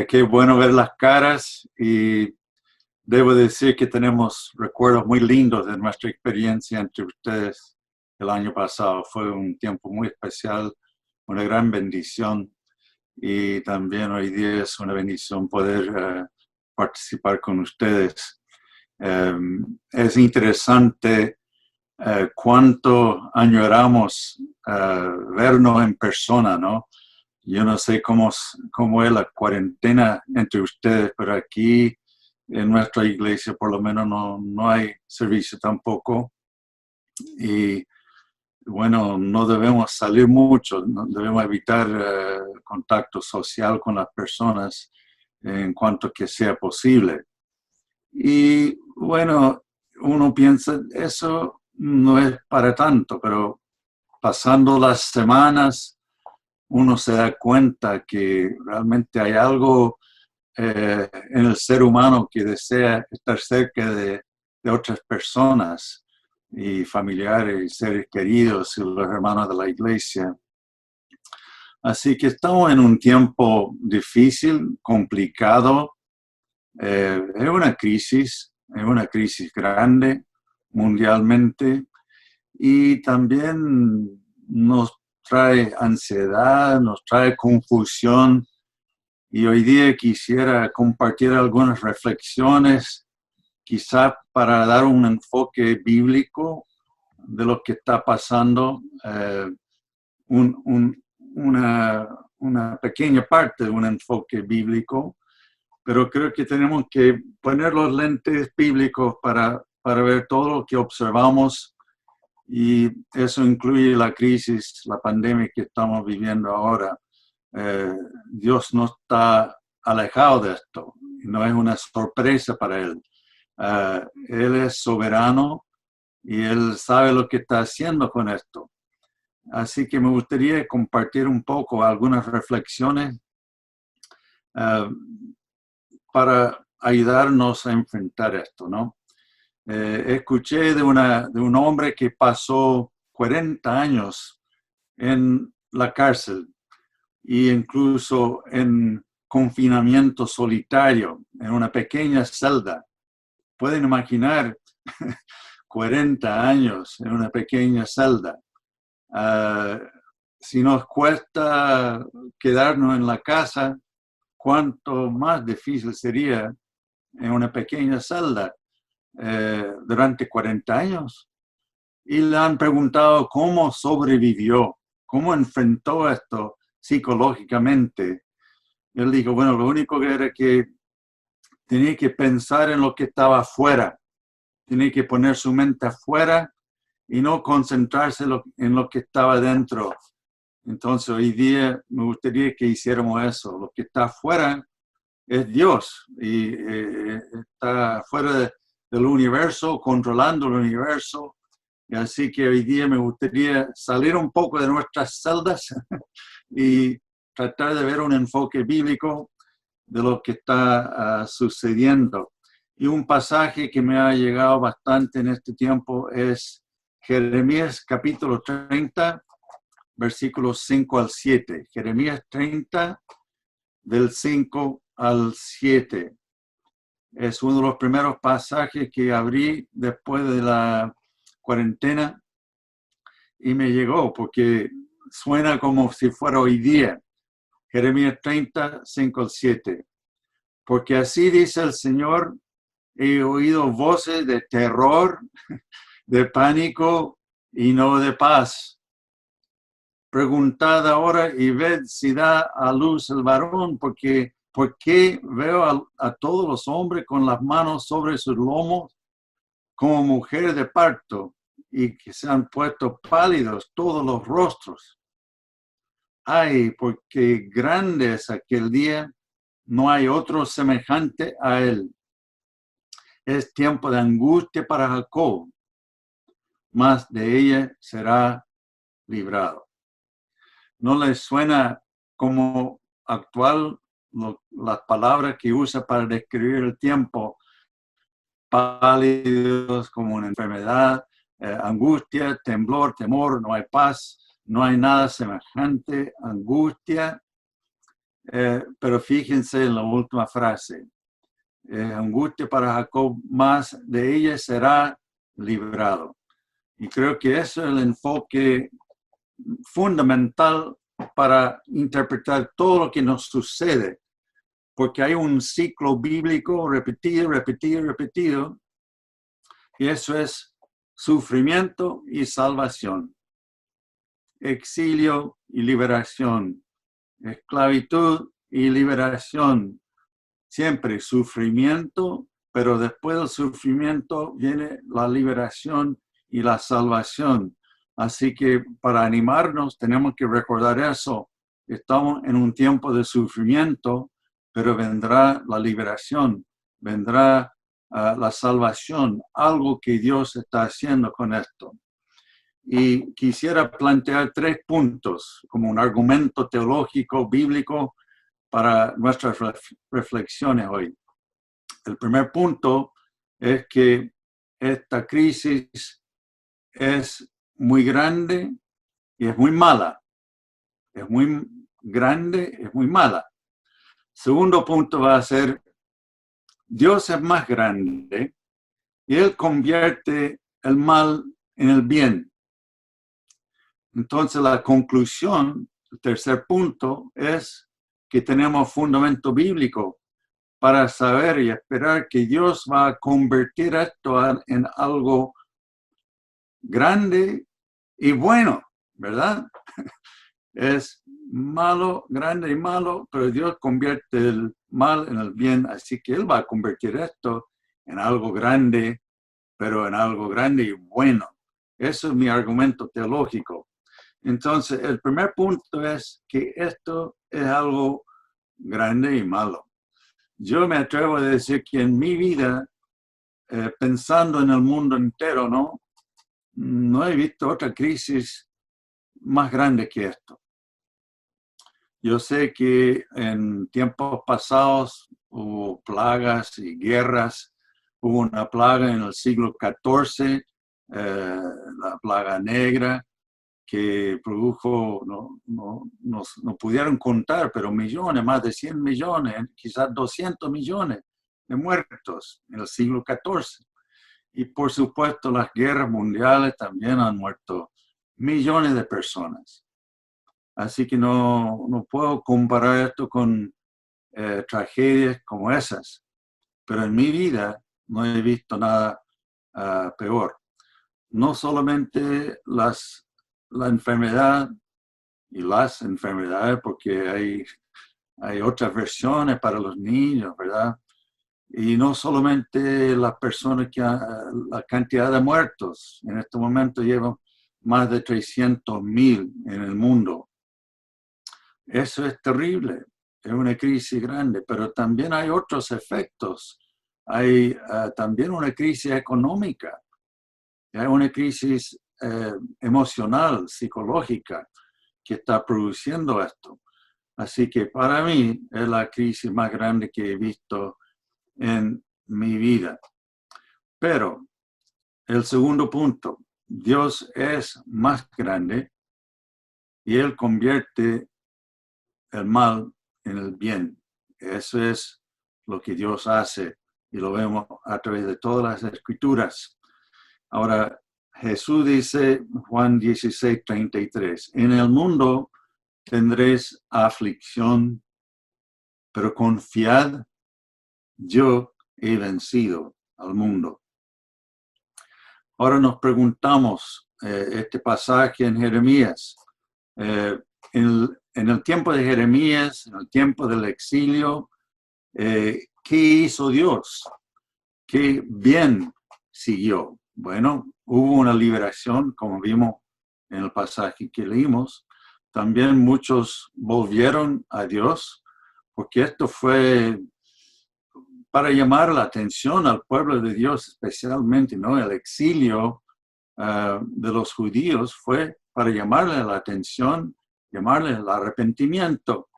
Qué bueno ver las caras y debo decir que tenemos recuerdos muy lindos de nuestra experiencia entre ustedes el año pasado. Fue un tiempo muy especial, una gran bendición y también hoy día es una bendición poder participar con ustedes. Es interesante cuánto añoramos vernos en persona, ¿no? Yo no sé cómo es la cuarentena entre ustedes, pero aquí en nuestra iglesia por lo menos no hay servicio tampoco. Y bueno, no debemos salir mucho, no debemos evitar contacto social con las personas en cuanto que sea posible. Y bueno, uno piensa, eso no es para tanto, pero pasando las semanas, uno se da cuenta que realmente hay algo en el ser humano que desea estar cerca de otras personas y familiares y seres queridos y los hermanos de la iglesia. Así que estamos en un tiempo difícil, complicado. Es una crisis grande mundialmente y también nos trae ansiedad, nos trae confusión. Y hoy día quisiera compartir algunas reflexiones, quizá para dar un enfoque bíblico de lo que está pasando, una pequeña parte de un enfoque bíblico, pero creo que tenemos que poner los lentes bíblicos para ver todo lo que observamos y eso incluye la crisis, la pandemia que estamos viviendo ahora. Dios no está alejado de esto, no es una sorpresa para Él. Él es soberano y Él sabe lo que está haciendo con esto. Así que me gustaría compartir un poco algunas reflexiones para ayudarnos a enfrentar esto, ¿no? Escuché de un hombre que pasó 40 años en la cárcel e incluso en confinamiento solitario, en una pequeña celda. Pueden imaginar 40 años en una pequeña celda. Si nos cuesta quedarnos en la casa, cuánto más difícil sería en una pequeña celda durante 40 años. Y le han preguntado cómo sobrevivió, cómo enfrentó esto psicológicamente. Él dijo, bueno, lo único que era que tenía que pensar en lo que estaba afuera, tenía que poner su mente afuera y no concentrarse en lo que estaba dentro. Entonces hoy día me gustaría que hiciéramos eso. Lo que está afuera es Dios y está fuera del universo, controlando el universo. Y así que hoy día me gustaría salir un poco de nuestras celdas y tratar de ver un enfoque bíblico de lo que está sucediendo. Y un pasaje que me ha llegado bastante en este tiempo es Jeremías capítulo 30, versículos 5 al 7. Jeremías 30, del 5 al 7. Es uno de los primeros pasajes que abrí después de la cuarentena y me llegó porque suena como si fuera hoy día. Jeremías 30, 5 al 7. Porque así dice el Señor, he oído voces de terror, de pánico y no de paz. Preguntad ahora y ved si da a luz el varón, porque ¿por qué veo a todos los hombres con las manos sobre sus lomos como mujeres de parto y que se han puesto pálidos todos los rostros? Ay, porque grande es aquel día, no hay otro semejante a él. Es tiempo de angustia para Jacob, mas de ella será librado. ¿No les suena como actual las palabras que usa para describir el tiempo? Pálidos como una enfermedad, angustia, temblor, temor, no hay paz, no hay nada semejante, angustia. pero fíjense en la última frase. Angustia para Jacob, más de ella será librado. Y creo que eso es el enfoque fundamental para interpretar todo lo que nos sucede, porque hay un ciclo bíblico repetido, repetido, repetido, y eso es sufrimiento y salvación, exilio y liberación, esclavitud y liberación, siempre sufrimiento, pero después del sufrimiento viene la liberación y la salvación. Así que para animarnos tenemos que recordar eso. Estamos en un tiempo de sufrimiento, pero vendrá la liberación, vendrá la salvación, algo que Dios está haciendo con esto. Y quisiera plantear 3 puntos como un argumento teológico, bíblico, para nuestras reflexiones hoy. El primer punto es que esta crisis es muy grande y es muy mala. Es muy grande, es muy mala. Segundo punto va a ser, Dios es más grande y Él convierte el mal en el bien. Entonces la conclusión, el tercer punto, es que tenemos fundamento bíblico para saber y esperar que Dios va a convertir esto en algo grande y bueno, ¿verdad? Es malo, grande y malo, pero Dios convierte el mal en el bien, así que Él va a convertir esto en algo grande, pero en algo grande y bueno. Eso es mi argumento teológico. Entonces, el primer punto es que esto es algo grande y malo. Yo me atrevo a decir que en mi vida, pensando en el mundo entero, no he visto otra crisis más grande que esto. Yo sé que en tiempos pasados hubo plagas y guerras. Hubo una plaga en el siglo XIV, la plaga negra, que produjo, no pudieron contar, pero millones, más de 100 millones, quizás 200 millones de muertos en el siglo XIV. Y por supuesto las guerras mundiales también han muerto millones de personas. Así que no puedo comparar esto con tragedias como esas. Pero en mi vida no he visto nada peor. No solamente la enfermedad y las enfermedades, porque hay otras versiones para los niños, ¿verdad? Y no solamente las personas la cantidad de muertos. En este momento llevan más de 300,000 en el mundo. Eso es terrible, es una crisis grande, pero también hay otros efectos. Hay también una crisis económica, hay una crisis emocional, psicológica, que está produciendo esto. Así que para mí es la crisis más grande que he visto en mi vida. Pero el segundo punto, Dios es más grande y Él convierte el mal en el bien. Eso es lo que Dios hace y lo vemos a través de todas las escrituras. Ahora, Jesús dice, Juan 16:33, en el mundo tendréis aflicción, pero confiad, yo he vencido al mundo. Ahora nos preguntamos, este pasaje en Jeremías, en el tiempo de Jeremías, en el tiempo del exilio, ¿qué hizo Dios? ¿Qué bien siguió? Bueno, hubo una liberación, como vimos en el pasaje que leímos. También muchos volvieron a Dios, porque esto fue para llamar la atención al pueblo de Dios especialmente, ¿no? El exilio de los judíos fue para llamarle la atención, llamarle el arrepentimiento.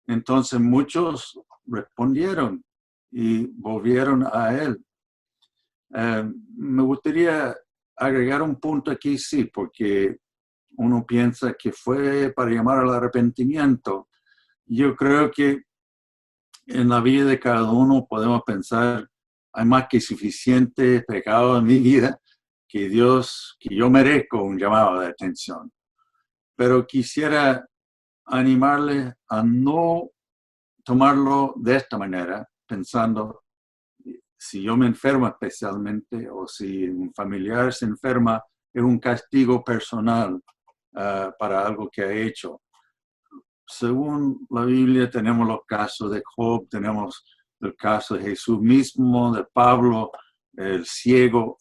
Entonces muchos respondieron y volvieron a Él. Me gustaría agregar un punto aquí, sí, porque uno piensa que fue para llamar al arrepentimiento, yo creo que en la vida de cada uno podemos pensar, hay más que suficiente pecado en mi vida que yo merezco un llamado de atención. Pero quisiera animarles a no tomarlo de esta manera, pensando, si yo me enfermo especialmente o si un familiar se enferma, es un castigo personal para algo que ha hecho. Según la Biblia tenemos los casos de Job, tenemos el caso de Jesús mismo, de Pablo, el ciego.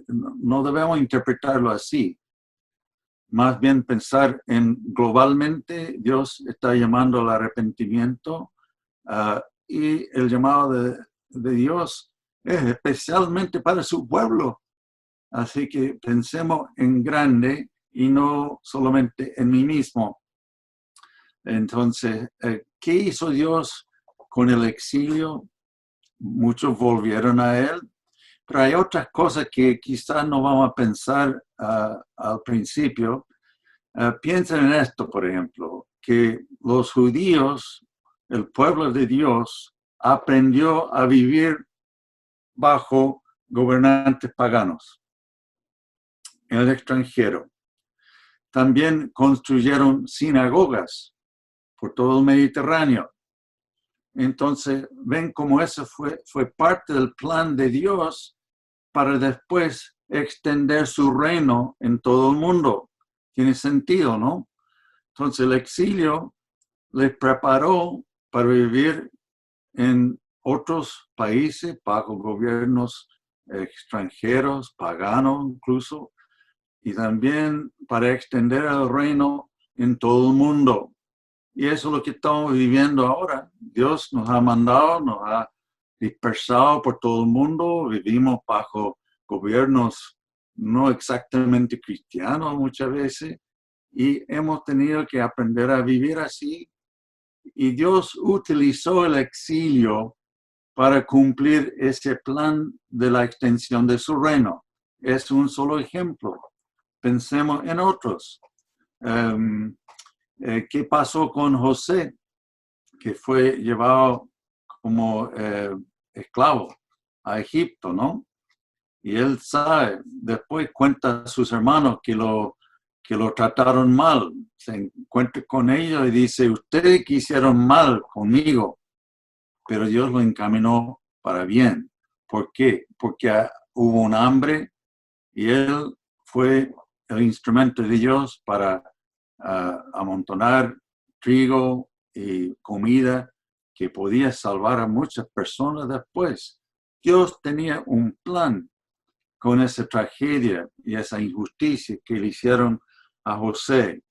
No debemos interpretarlo así. Más bien pensar en globalmente, Dios está llamando al arrepentimiento y el llamado de Dios es especialmente para su pueblo. Así que pensemos en grande y no solamente en mí mismo. Entonces, ¿qué hizo Dios con el exilio? Muchos volvieron a Él, pero hay otras cosas que quizás no vamos a pensar al principio. Piensen en esto, por ejemplo, que los judíos, el pueblo de Dios, aprendió a vivir bajo gobernantes paganos en el extranjero. También construyeron sinagogas por todo el Mediterráneo. Entonces, ven cómo eso fue parte del plan de Dios para después extender su reino en todo el mundo. Tiene sentido, ¿no? Entonces, el exilio les preparó para vivir en otros países bajo gobiernos extranjeros, paganos incluso, y también para extender el reino en todo el mundo. Y eso es lo que estamos viviendo ahora. Dios nos ha mandado, nos ha dispersado por todo el mundo. Vivimos bajo gobiernos no exactamente cristianos muchas veces y hemos tenido que aprender a vivir así. Y Dios utilizó el exilio para cumplir ese plan de la extensión de su reino. Es un solo ejemplo. Pensemos en otros. ¿Qué pasó con José, que fue llevado como esclavo a Egipto, ¿no? Y él sabe, después cuenta a sus hermanos que lo trataron mal. Se encuentra con ellos y dice, ustedes quisieron mal conmigo, pero Dios lo encaminó para bien. ¿Por qué? Porque hubo un hambre y él fue el instrumento de Dios para amontonar trigo y comida que podía salvar a muchas personas después. Dios tenía un plan con esa tragedia y esa injusticia que le hicieron a José.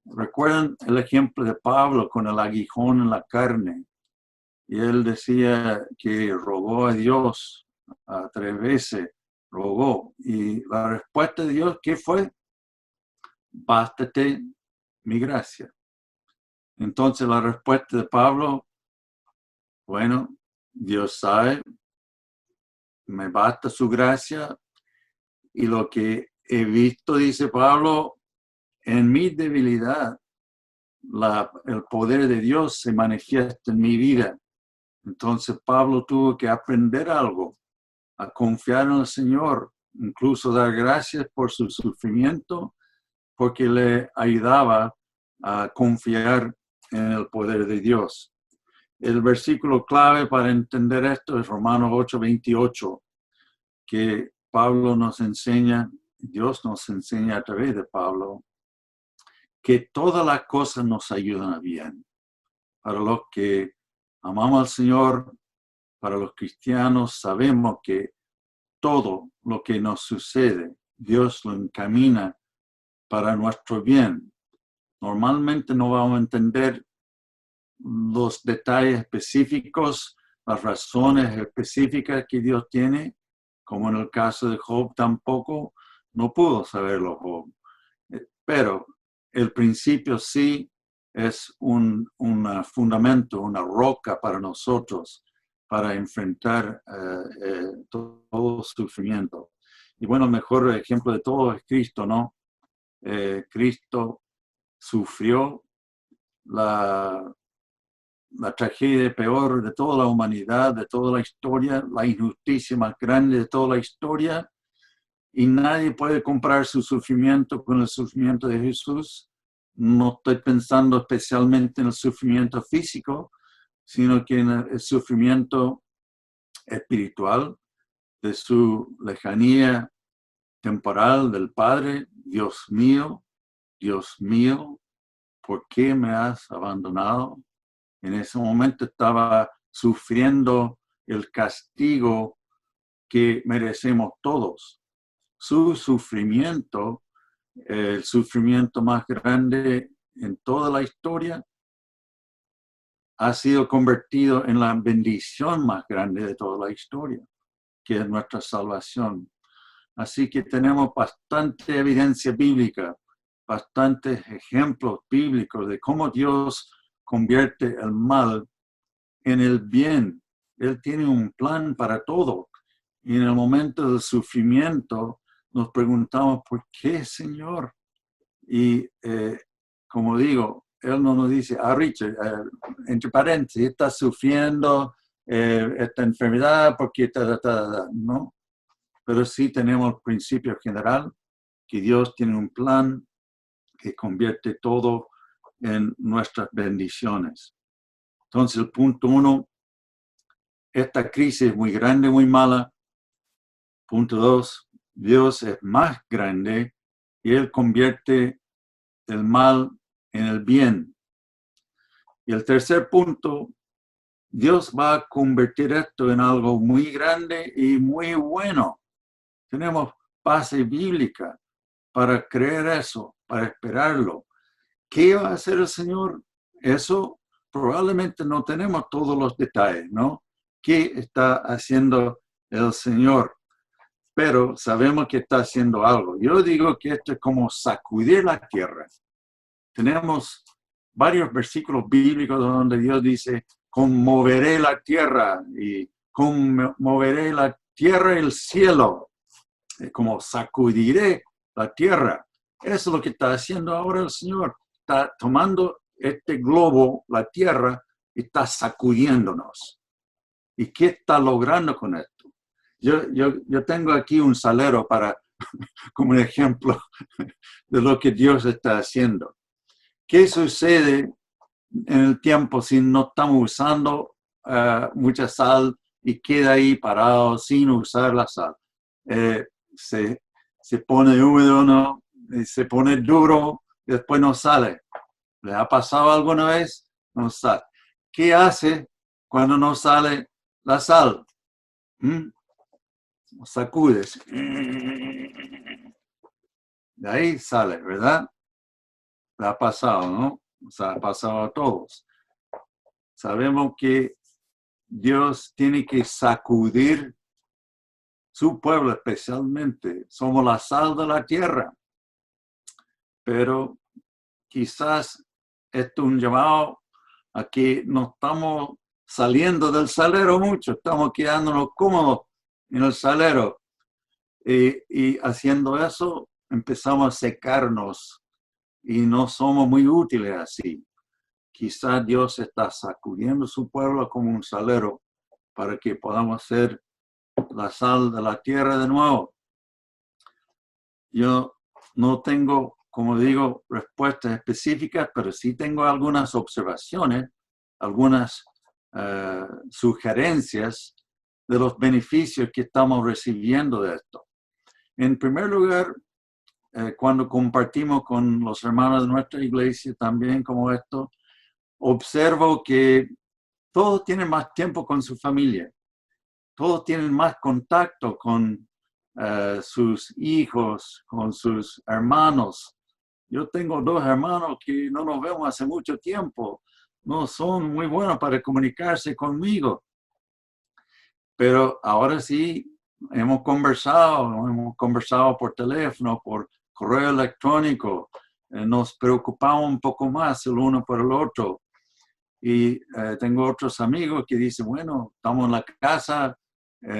¿Recuerdan el ejemplo de Pablo con el aguijón en la carne? Y él decía que rogó a Dios 3 veces, rogó. Y la respuesta de Dios, ¿qué fue? Bástate mi gracia. Entonces la respuesta de Pablo, bueno, Dios sabe, me basta su gracia y lo que he visto, dice Pablo, en mi debilidad, el poder de Dios se manifiesta en mi vida. Entonces Pablo tuvo que aprender algo, a confiar en el Señor, incluso dar gracias por su sufrimiento, porque le ayudaba a confiar en el poder de Dios. El versículo clave para entender esto es Romanos 8:28, que Pablo nos enseña, Dios nos enseña a través de Pablo, que todas las cosas nos ayudan a bien. Para los que amamos al Señor, para los cristianos, sabemos que todo lo que nos sucede, Dios lo encamina para nuestro bien. Normalmente no vamos a entender los detalles específicos, las razones específicas que Dios tiene, como en el caso de Job tampoco, no pudo saberlo Job. Pero el principio sí es un fundamento, una roca para nosotros, para enfrentar todo sufrimiento. Y bueno, el mejor ejemplo de todo es Cristo, ¿no? Cristo sufrió la tragedia peor de toda la humanidad, de toda la historia, la injusticia más grande de toda la historia, y nadie puede comparar su sufrimiento con el sufrimiento de Jesús. No estoy pensando especialmente en el sufrimiento físico, sino que en el sufrimiento espiritual de su lejanía temporal del Padre. Dios mío, ¿por qué me has abandonado? En ese momento estaba sufriendo el castigo que merecemos todos. Su sufrimiento, el sufrimiento más grande en toda la historia, ha sido convertido en la bendición más grande de toda la historia, que es nuestra salvación. Así que tenemos bastante evidencia bíblica, bastantes ejemplos bíblicos de cómo Dios convierte el mal en el bien. Él tiene un plan para todo. Y en el momento del sufrimiento nos preguntamos, ¿por qué, Señor? Y como digo, Él no nos dice, Richard, entre paréntesis, estás sufriendo esta enfermedad porque no. Pero sí tenemos el principio general, que Dios tiene un plan que convierte todo en nuestras bendiciones. Entonces, el punto 1, esta crisis es muy grande, muy mala. Punto 2, Dios es más grande y Él convierte el mal en el bien. Y el tercer punto, Dios va a convertir esto en algo muy grande y muy bueno. Tenemos base bíblica para creer eso, para esperarlo. ¿Qué va a hacer el Señor? Eso probablemente no tenemos todos los detalles, ¿no? ¿Qué está haciendo el Señor? Pero sabemos que está haciendo algo. Yo digo que esto es como sacudir la tierra. Tenemos varios versículos bíblicos donde Dios dice, conmoveré la tierra y conmoveré la tierra y el cielo. Como sacudiré la tierra. Eso es lo que está haciendo ahora el Señor. Está tomando este globo, la tierra, y está sacudiéndonos. ¿Y qué está logrando con esto? Yo tengo aquí un salero como un ejemplo de lo que Dios está haciendo. ¿Qué sucede en el tiempo si no estamos usando mucha sal y queda ahí parado sin usar la sal? Se pone húmedo, ¿no? Se pone duro, y después no sale. ¿Le ha pasado alguna vez? No sale. ¿Qué hace cuando no sale la sal? Sacudes. De ahí sale, ¿verdad? Le ha pasado, ¿no? O sea, ha pasado a todos. Sabemos que Dios tiene que sacudir su pueblo especialmente. Somos la sal de la tierra. Pero quizás esto es un llamado a que no estamos saliendo del salero mucho, estamos quedándonos cómodos en el salero. Y haciendo eso empezamos a secarnos y no somos muy útiles así. Quizás Dios está sacudiendo su pueblo como un salero para que podamos ser la sal de la tierra de nuevo. Yo no tengo, como digo, respuestas específicas, pero sí tengo algunas observaciones, algunas sugerencias de los beneficios que estamos recibiendo de esto. En primer lugar, cuando compartimos con los hermanos de nuestra iglesia también como esto, observo que todos tienen más tiempo con su familia, todos tienen más contacto con sus hijos, con sus hermanos. Yo tengo 2 hermanos que no nos vemos hace mucho tiempo, no son muy buenos para comunicarse conmigo, pero ahora sí hemos conversado por teléfono, por correo electrónico, nos preocupamos un poco más el uno por el otro. Y tengo otros amigos que dicen, bueno, estamos en la casa,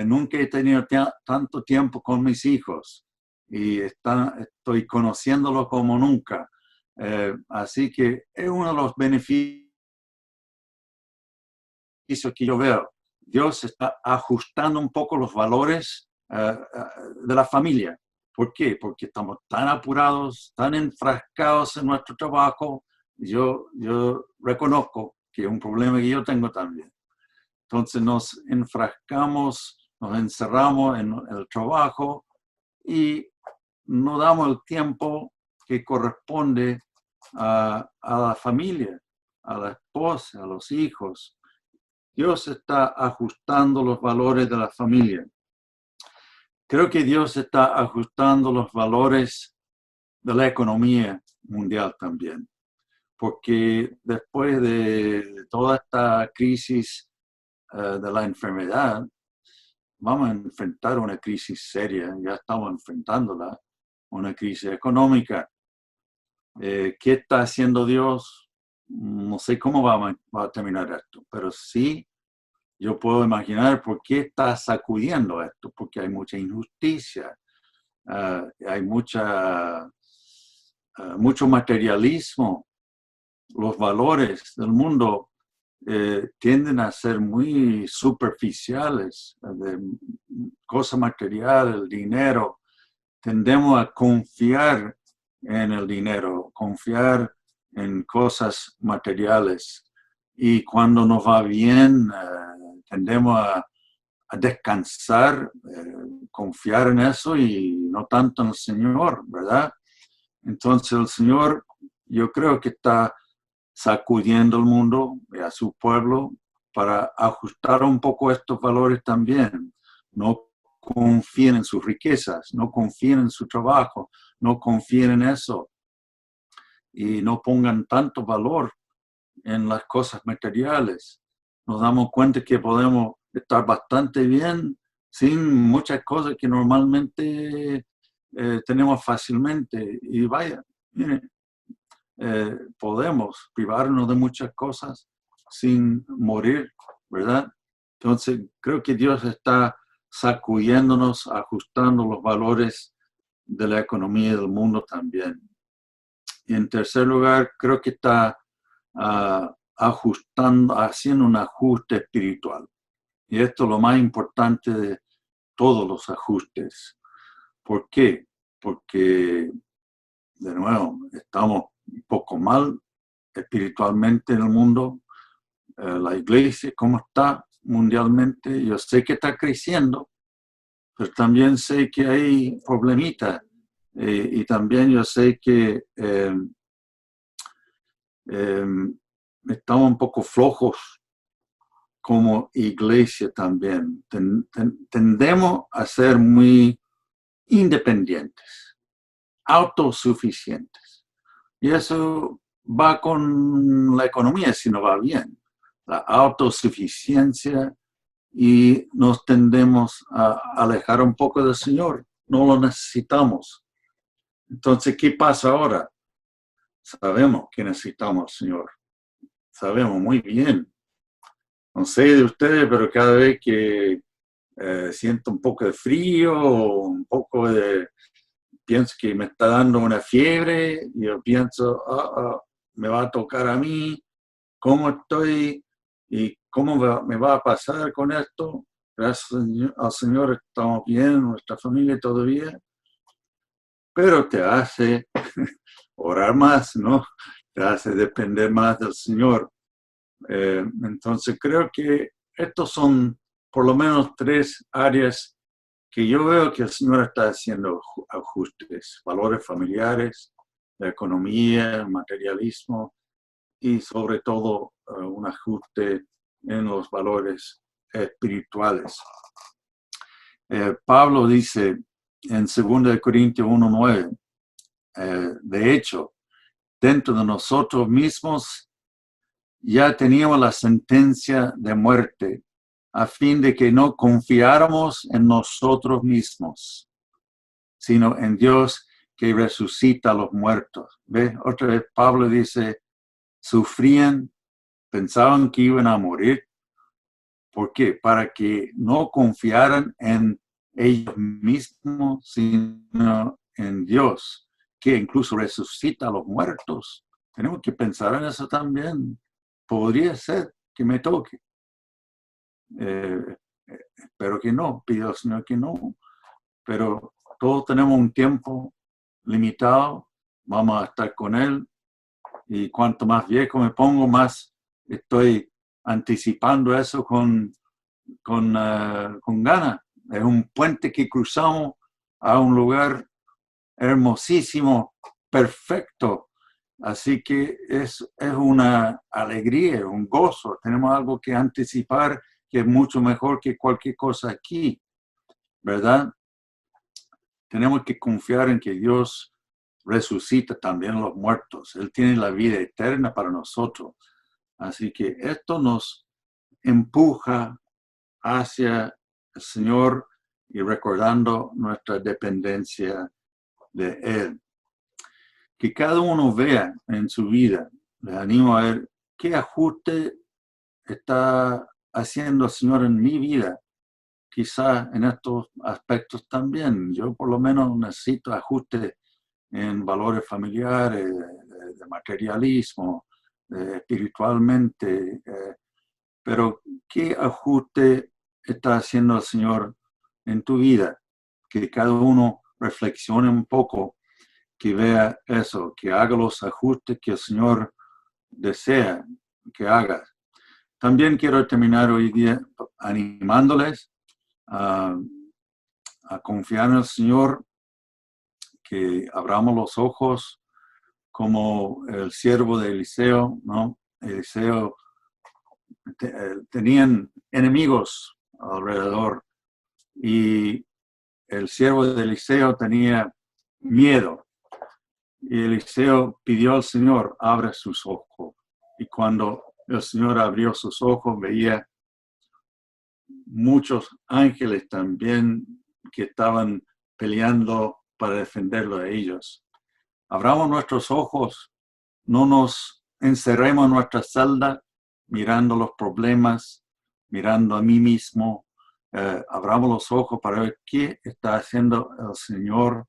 nunca he tenido tanto tiempo con mis hijos y estoy conociéndolos como nunca. Así que es uno de los beneficios ejercicio que yo veo. Dios está ajustando un poco los valores de la familia. ¿Por qué? Porque estamos tan apurados, tan enfrascados en nuestro trabajo. Yo reconozco que es un problema que yo tengo también. Entonces nos enfrascamos, nos encerramos en el trabajo y no damos el tiempo que corresponde a la familia, a la esposa, a los hijos. Dios está ajustando los valores de la familia. Creo que Dios está ajustando los valores de la economía mundial también, porque después de toda esta crisis de la enfermedad, vamos a enfrentar una crisis seria, ya estamos enfrentándola, una crisis económica. ¿Qué está haciendo Dios? No sé cómo va a terminar esto, pero sí yo puedo imaginar por qué está sacudiendo esto, porque hay mucha injusticia, hay mucho materialismo, los valores del mundo tienden a ser muy superficiales, de cosa material, el dinero. Tendemos a confiar en el dinero, confiar en cosas materiales. Y cuando nos va bien, tendemos a descansar, confiar en eso y no tanto en el Señor, ¿verdad? Entonces el Señor, yo creo que está sacudiendo el mundo y a su pueblo para ajustar un poco estos valores también. No confíen en sus riquezas, no confíen en su trabajo, no confíen en eso y no pongan tanto valor en las cosas materiales. Nos damos cuenta que podemos estar bastante bien sin muchas cosas que normalmente tenemos fácilmente. Y vaya, miren, podemos privarnos de muchas cosas sin morir, ¿verdad? Entonces, creo que Dios está sacudiéndonos, ajustando los valores de la economía y del mundo también. Y en tercer lugar, creo que está ajustando, haciendo un ajuste espiritual. Y esto es lo más importante de todos los ajustes. ¿Por qué? Porque, de nuevo, estamos un poco mal espiritualmente en el mundo. La iglesia, ¿cómo está mundialmente? Yo sé que está creciendo, pero también sé que hay problemitas. Y también yo sé que estamos un poco flojos como iglesia también. Tendemos a ser muy independientes, autosuficientes. Y eso va con la economía si no va bien. La autosuficiencia y nos tendemos a alejar un poco del Señor. No lo necesitamos. Entonces, ¿qué pasa ahora? Sabemos que necesitamos al Señor. Sabemos muy bien. No sé de ustedes, pero cada vez que siento un poco de frío o un poco de... pienso que me está dando una fiebre, y yo pienso, me va a tocar a mí, ¿cómo estoy? ¿Y cómo me va a pasar con esto? Gracias al Señor estamos bien, nuestra familia todavía, pero te hace orar más, ¿no? Te hace depender más del Señor. Entonces creo que estos son por lo menos tres áreas que yo veo que el Señor está haciendo ajustes, valores familiares, la economía, el materialismo y sobre todo un ajuste en los valores espirituales. Pablo dice en 2 Corintios 1:9, de hecho, dentro de nosotros mismos ya teníamos la sentencia de muerte, a fin de que no confiáramos en nosotros mismos, sino en Dios que resucita a los muertos. ¿Ve? Otra vez Pablo dice, sufrían, pensaban que iban a morir. ¿Por qué? Para que no confiaran en ellos mismos, sino en Dios, que incluso resucita a los muertos. Tenemos que pensar en eso también. Podría ser que me toque. Espero que no, pido al Señor que no, pero todos tenemos un tiempo limitado, vamos a estar con Él, y cuanto más viejo me pongo, más estoy anticipando eso con ganas. Es un puente que cruzamos a un lugar hermosísimo, perfecto. Así que es una alegría, un gozo. Tenemos algo que anticipar que es mucho mejor que cualquier cosa aquí, ¿verdad? Tenemos que confiar en que Dios resucita también a los muertos. Él tiene la vida eterna para nosotros. Así que esto nos empuja hacia el Señor y recordando nuestra dependencia de Él. Que cada uno vea en su vida, les animo a ver qué ajuste está haciendo el Señor en mi vida. Quizás en estos aspectos también. Yo por lo menos necesito ajuste en valores familiares, de materialismo, espiritualmente. Pero ¿qué ajuste está haciendo el Señor en tu vida? Que cada uno reflexione un poco, que vea eso, que haga los ajustes que el Señor desea que hagas. También quiero terminar hoy día animándoles a confiar en el Señor, que abramos los ojos como el siervo de Eliseo, ¿no? Eliseo tenían enemigos alrededor y el siervo de Eliseo tenía miedo. Y Eliseo pidió al Señor, abre sus ojos. Y cuando el Señor abrió sus ojos, veía muchos ángeles también que estaban peleando para defenderlo a ellos. Abramos nuestros ojos, no nos encerremos en nuestra celda mirando los problemas, mirando a mí mismo. Abramos los ojos para ver qué está haciendo el Señor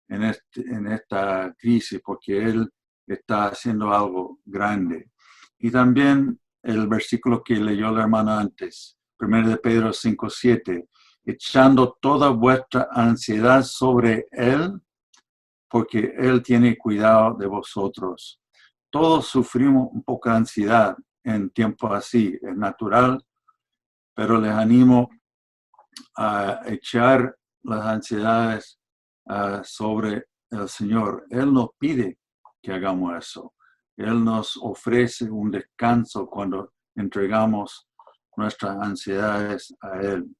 en esta crisis, porque Él está haciendo algo grande. Y también el versículo que leyó la hermana antes, 1 de Pedro 5:7, echando toda vuestra ansiedad sobre Él, porque Él tiene cuidado de vosotros. Todos sufrimos un poco de ansiedad en tiempos así, es natural, pero les animo a echar las ansiedades sobre el Señor. Él nos pide que hagamos eso. Él nos ofrece un descanso cuando entregamos nuestras ansiedades a Él.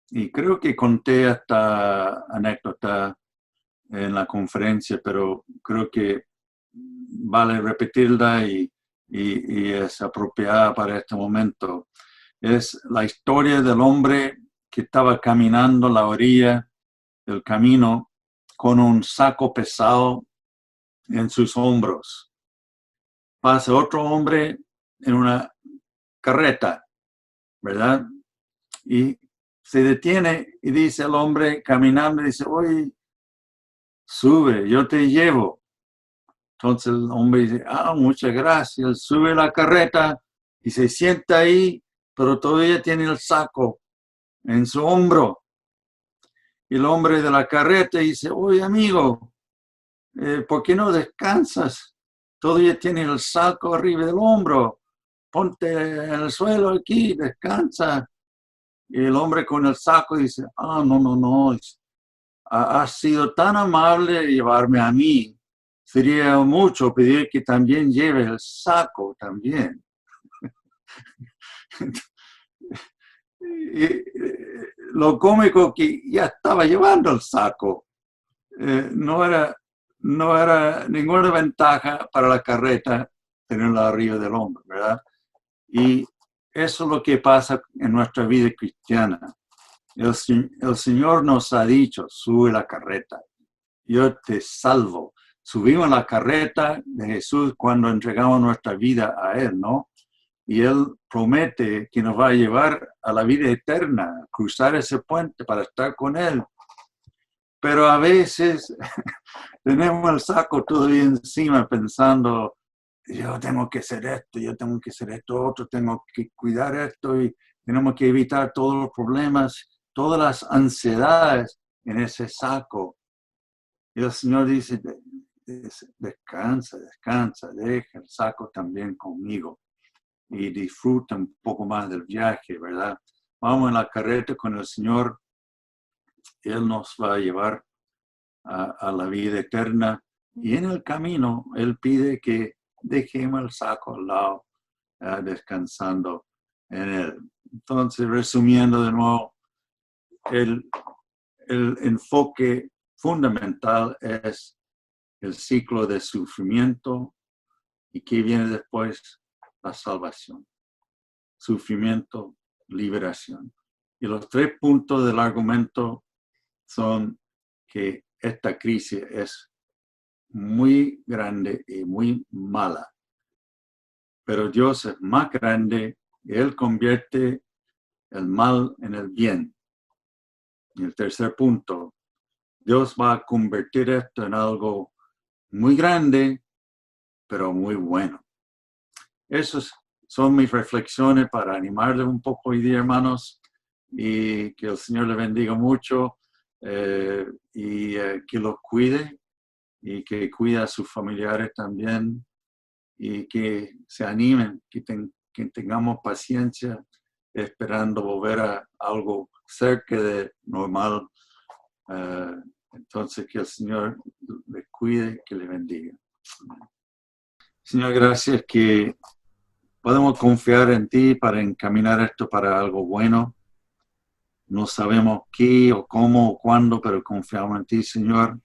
Y creo que conté esta anécdota en la conferencia, pero creo que vale repetirla y es apropiada para este momento. Es la historia del hombre que estaba caminando la orilla del camino con un saco pesado en sus hombros. Pasa otro hombre en una carreta, ¿verdad? Y se detiene y dice al hombre caminando, dice, oye, sube, yo te llevo. Entonces el hombre dice, muchas gracias, sube la carreta y se sienta ahí, pero todavía tiene el saco en su hombro. Y el hombre de la carreta dice, oye amigo, ¿por qué no descansas? Todavía tiene el saco arriba del hombro, ponte en el suelo aquí, descansa. Y el hombre con el saco dice, no, has sido tan amable de llevarme a mí. Sería mucho pedir que también lleve el saco también. Y lo cómico que ya estaba llevando el saco. No era ninguna ventaja para la carreta tenerla arriba del hombro, ¿verdad? Y eso es lo que pasa en nuestra vida cristiana. El Señor nos ha dicho, sube la carreta, yo te salvo. Subimos la carreta de Jesús cuando entregamos nuestra vida a Él, ¿no? Y Él promete que nos va a llevar a la vida eterna, cruzar ese puente para estar con Él. Pero a veces tenemos el saco todavía encima pensando, yo tengo que hacer esto, yo tengo que hacer esto otro, tengo que cuidar esto y Tenemos que evitar todos los problemas, todas las ansiedades en ese saco. Y el Señor dice, descansa, descansa, deja el saco también conmigo y disfruta un poco más del viaje, ¿verdad? Vamos en la carreta con el Señor, Él nos va a llevar a la vida eterna y en el camino Él pide que dejemos el saco al lado, descansando en Él. Entonces, resumiendo de nuevo, el enfoque fundamental es el ciclo de sufrimiento y que viene después la salvación. Sufrimiento, liberación. Y los 3 puntos del argumento son que esta crisis es muy grande y muy mala. Pero Dios es más grande y Él convierte el mal en el bien. Y el tercer punto, Dios va a convertir esto en algo muy grande, pero muy bueno. Esas son mis reflexiones para animarles un poco hoy día, hermanos, y que el Señor les bendiga mucho y que los cuide y que cuide a sus familiares también y que se animen, que tengamos paciencia esperando volver a algo cerca de normal. Entonces, que el Señor les cuide, que les bendiga. Señor, gracias que podemos confiar en ti para encaminar esto para algo bueno. No sabemos qué o cómo o cuándo, pero confiamos en ti, Señor.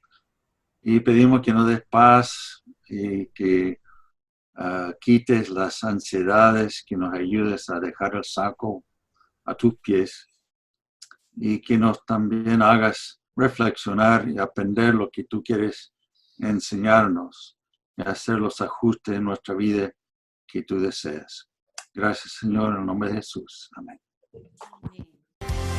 Y pedimos que nos des paz y que quites las ansiedades, que nos ayudes a dejar el saco a tus pies y que nos también hagas reflexionar y aprender lo que tú quieres enseñarnos y hacer los ajustes en nuestra vida que tú deseas. Gracias, Señor, en el nombre de Jesús. Amén. Amén.